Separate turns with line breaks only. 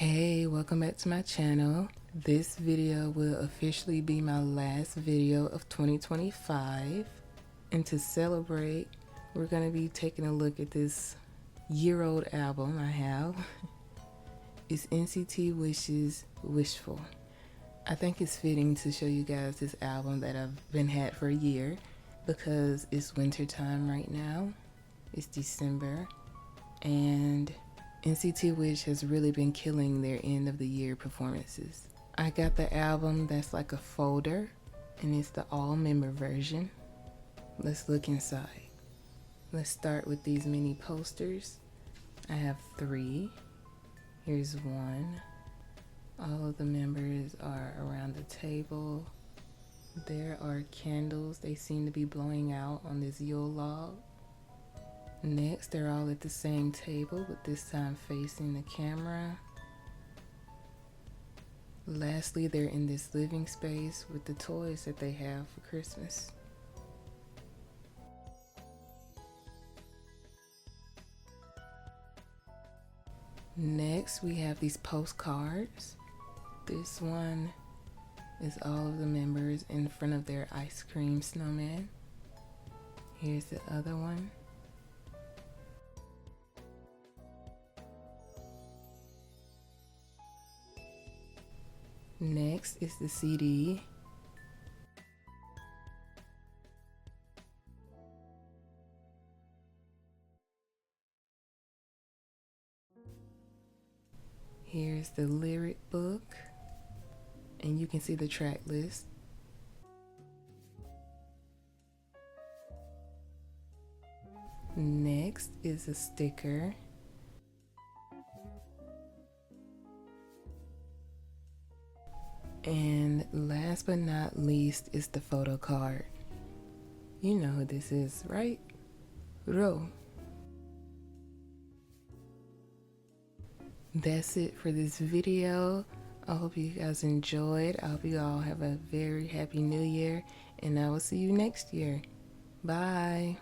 Hey, welcome back to my channel. This video will officially be my last video of 2025. And to celebrate, we're going to be taking a look at this year-old album I have. It's NCT Wish's Wishful. I think it's fitting to show you guys this album that I've been had for a year because it's winter time right now. It's December and NCT Wish has really been killing their end of the year performances. I got the album that's like a folder and it's the all member version. Let's look inside. Let's start with these mini posters. I have 3. Here's one. All of the members are around the table. There are candles. They seem to be blowing out on this Yule log. Next, they're all at the same table, but this time facing the camera. Lastly, they're in this living space with the toys that they have for Christmas. Next, we have these postcards. This one is all of the members in front of their ice cream snowman. Here's the other one. Next is the CD. Here's the lyric book, and you can see the track list. Next is a sticker. And last but not least is the photo card. You know who this is, right? Ro. That's it for this video. I hope you guys enjoyed. I hope you all have a very happy new year, and I will see you next year. Bye.